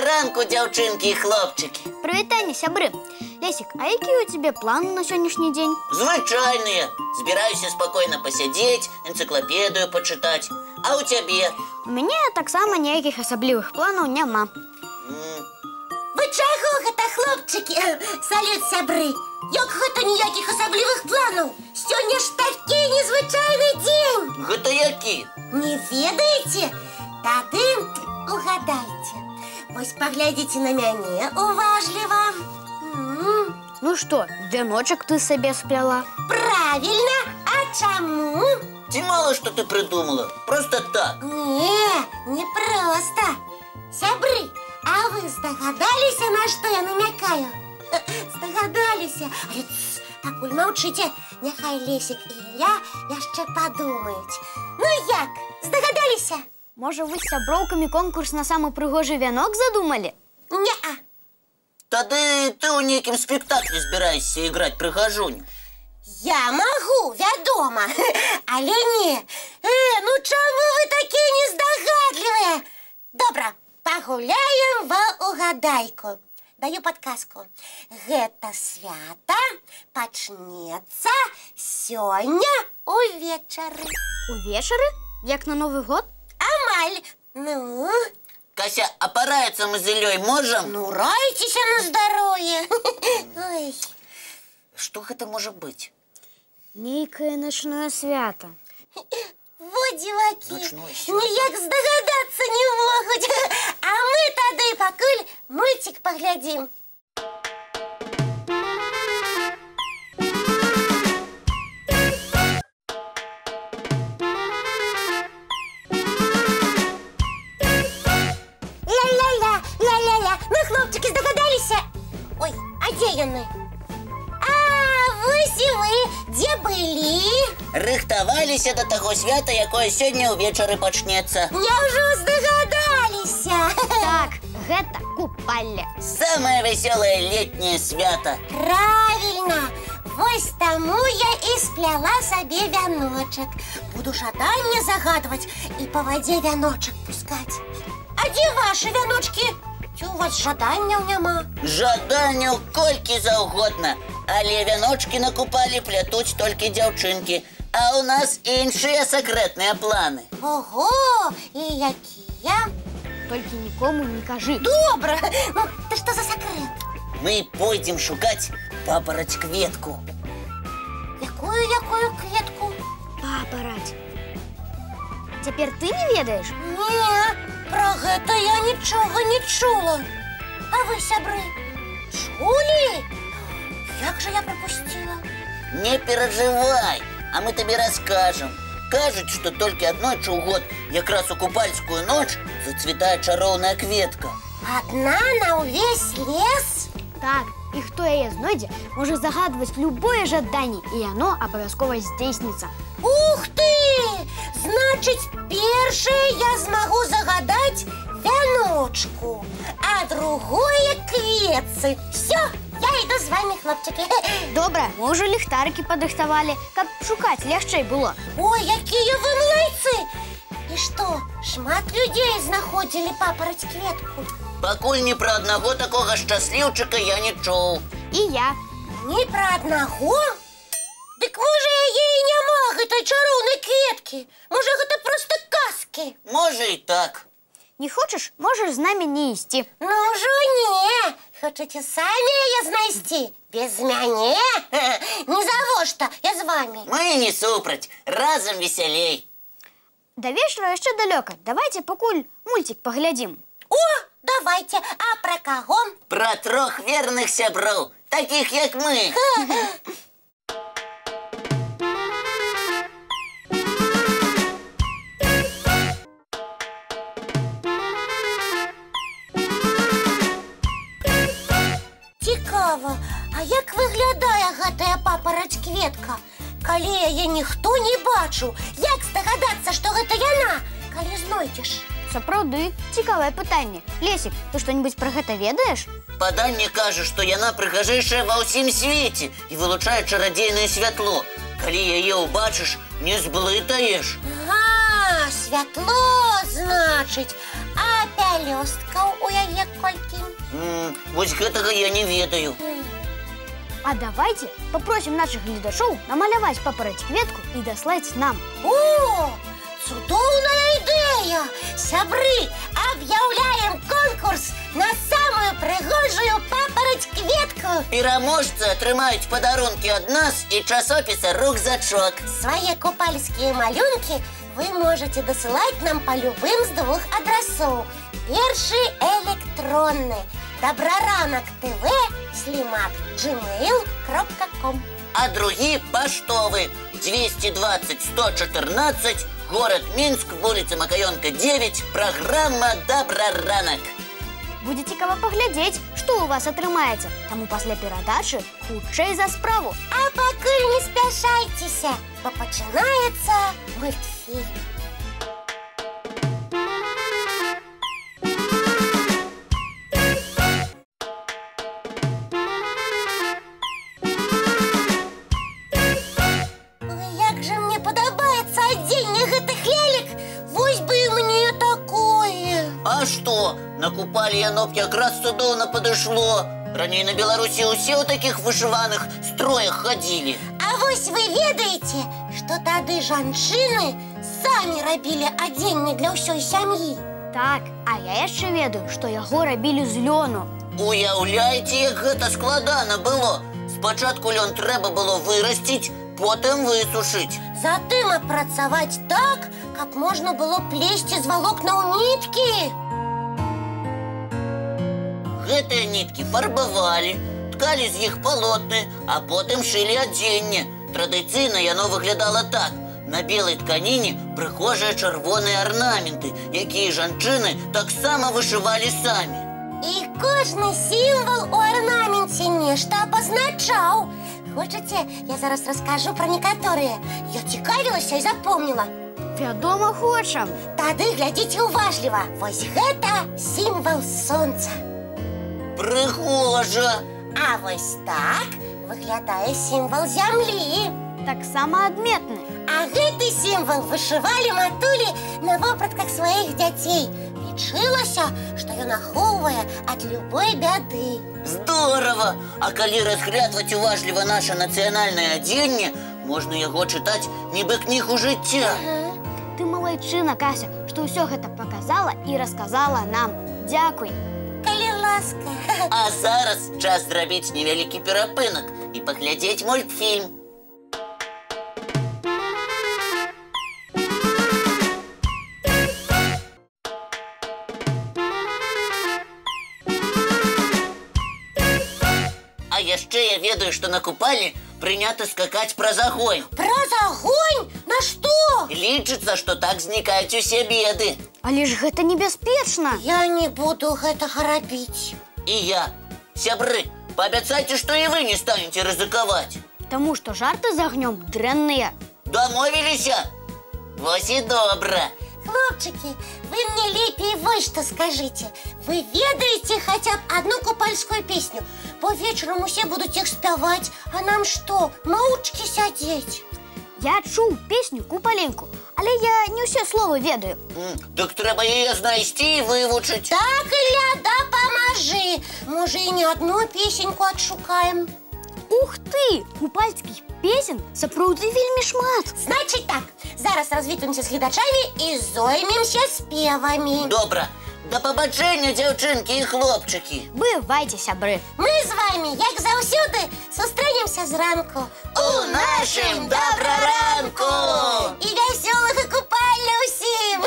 ранку, дзяўчынкі і хлопчыкі. Прывітанне, сябры. Лесік, а якія ў цябе планы на сённяшні дзень? Звычайныя. Збіраюся спакойна пасядзець, энцыклапедыю пачытаць. А ў цябе? У мяне таксама ніякіх асаблівых планаў няма. Вы чаго гэта, хлопчыкі? Салют, сябры. Як гэта ніякіх асаблівых планаў? Сёння ж такі незвычайны дзень. Гэта які? Не ведаеце? Тады угадайце. Вось паглядзіце на мяне уважліва. Ну што, вяночак ты сабе спляла? Правильно. А чаму? Ці мала што ты прыдумала? Просто так. Не просто. Сябры, а вы здагадаліся, на што я намякаю? Здагадаліся. Але пакуль маўчыце, няхай Лесік і Ілля яшчэ падумаюць. Ну як, здагадаліся? Можа, вы з сяброўкамі конкурс на самы прыгожы вянок задумалі? Не-а. Тады ты ў нейкім спектаклі збіраешся іграць прыгажуню. Я магу, вядома, але не. Ну чаму вы такія нездагадлівыя? Добра, пагуляем ва угадайку. Даю падказку. Гэта свята пачнецца сёння увечары. Увечары? Як на Новы год? Амаль. Ну? Кася, а параіцца мы з Ілёй можам? Ну, райцеся на здароўе. Ой. Што гэта можа быць? Нейкае начное свята. Во дзівакі. Начное свята. Ніяк здагадацца не могуць. А мы тады пакуль мульцік паглядзім. Ой, а дзе яны? А, вось і вы, дзе былі? Рыхтаваліся да таго свята, якое сёння ўвечары пачнецца. Няўжо здагадаліся? Так, гэта купалле. Самае вясёлае летняе свята. Правильно! Вось таму я і спляла сабе вяночак. Буду жаданне загадваць і па вадзе вяночак пускаць. А дзе вашы вяночкі? Ці у вас жаданняў няма? Жаданняў колькі заўгодна, але вяночкі на купалі плятуць толькі дзяўчынкі, а ў нас іншыя сакрэтныя планы. Ого, і якія? Толькі нікому не кажы. Добра, ну ты што за сакрэт? Мы пойдзем шукаць папараць кветку. Якую кветку? Папараць. Цяпер ты не ведаеш? Не, пра гэта я нічога не чула. А вы, сябры, чулі? Як жа я прапусціла? Не перажывай, а мы табе раскажам. Кажуць, што толькі аднойчы ў год, якраз у купальскую ноч, зацвітае чароўная кветка. Адна на ўвесь лес? Так, і хто яе знойдзе, можа загадваць любое жаданне, і яно абавязкова здзейсніцца. Ух ты! Значыць, першае я змагу загадаць вяночку, а другое кветцы. Всё, я іду з вами, хлопчыкі. Добра, мы ўжо ліхтарыкі падрыхтавалі, каб шукаць лягчэй было. Ой, якія вы малайцы! І што, шмат людзей знаходзілі папараць кветку? Пакуль ні пра аднаго такога шчасліўчыка я не чуў. І я. Не пра аднаго? Дык можа яе і няма, гэтай чароўнай кветкі. Можа, гэта проста казкі. Можа і так. Не хочаш, можаш з намі не ісці. Ну ўжо не. Хочаце самі яе знайсці? Без мяне? Не завошта, я з вамі. Мы не супраць, разам весялей. Да вечара яшчэ далёка. Давайце пакуль мульцік паглядзім. О, давайте. А пра каго? Пра 3 верных сяброў, такіх як мы. Цікава, а як выглядае гэтая папараць кветка? Калі яе ніхто не бачыў, як здагадацца, што гэта яна, калі знойдзеш? Сапраўды, цікавае пытанне. Лесік, ты што-небудзь пра гэта ведаеш? Паданне кажа, што яна прыгажэйшая ва ўсім свеце і вылучае чарадзейнае святло. Калі яе ўбачыш, не зблытаеш. А, святло, значыць. А пялёсткаў у яе колькі? Вось гэтага я не ведаю. А давайте попросим наших гледачоў намаляваць папараць кветку і даслаць нам. О, цудоўная ідэя! Сябры, аб'яўляем конкурс на самую прыгожую папараць кветку. Пераможцы атрымаюць падарункі ад нас і часопіса «Рюкзачок». Свае купальскія малюнкі вы можете дасылаць нам па любым з двух адрасоў. Першы электронны добраранок.tv@gmail.com. А другі паштовы 220-114, город Минск, вуліца Макаёнка, 9, праграма «Добраранак». Будзе цікава паглядзець, што ў вас атрымаецца. Таму пасля перадачы хутчэй за справу. А пакуль не спяшайцеся, бо пачынаецца мультфільм. Як жа мне падабаецца адзенне гэтых лялек, вось бы і мне такое. А што? На купалі яно б якраз цудоўна падышло. Раней на Беларусі ўсе ў такіх вышываных строях хадзілі. А вось вы ведаеце, што тады жанчыны самі рабілі адзенне для ўсёй сям'і? Так, а я яшчэ ведаю, што яго рабілі з лёну. Уяўляеце, як гэта складана было. Спачатку лён трэба было вырасціць, потым высушыць. Затым апрацаваць так, каб можна было плесці з валокнаў ніткі. Гэтыя ніткі фарбавалі, ткалі з іх палотны, а потым шылі адзенне. Традыцыйна яно выглядала так. На белай тканіне прыгожыя чырвоныя арнаменты, якія жанчыны таксама вышывалі самі. І кожны сімвал у арнаменце нешта абазначаў. Хочаце, я зараз раскажу пра некаторыя? Я цікавілася і запомніла. Вядома, хочам. Тады глядзіце уважліва. Вось гэта сімвал сонца. Прыгожа! А вось так выглядае сімвал зямлі. Таксама адметны. А гэты сімвал вышывалі матулі на вопратках сваіх дзяцей. Лічылася, што ён ахоўвае ад любой бяды. Здорава! А калі разглядваць уважліва наша нацыянальнае адзенне, можна яго чытаць нібы кнігу жыцця. Ты малайчына, Кася, што ўсё гэта паказала і расказала нам. Дзякуй. Калі ласка. А зараз час зрабіць невялікі перапынак і паглядзець мультфільм. А яшчэ я ведаю, што на купалі прынята скакаць праз агонь. Праз агонь? На што? Лічыцца, што так знікаюць усе беды. Але ж гэта небяспечна. Я не буду гэтага рабіць. І я. Сябры, паабяцайце, што і вы не станеце рызыкаваць. Таму што жарты з агнём дрэнныя. Дамовіліся? Вось і добра. Хлопчыкі, вы мне лепей вось што скажыце. Вы ведаеце хаця б адну купальскую песню? Бо вечарам усе будуць іх спяваць, а нам што, моўчкі сядзець? Я чуў песню «Купаленьку», але я не ўсе словы ведаю. Так трэба яе знайсці і вывучыць. Так, Ілля, дапамажы. Можа, і не адну песеньку адшукаем. Ух ты! Купальскіх песен сапраўды вельмі шмат. Значыць так, зараз развітваемся з гледачамі і зоймемся спевамі. Добра. Да пабачэння, дзяўчынкі і хлопчыкі. Бывайце, сябры. Мы з вамі, як заўсёды, сустрэнемся зранку. У нашым добраранку! І вясёлага купання ўсім!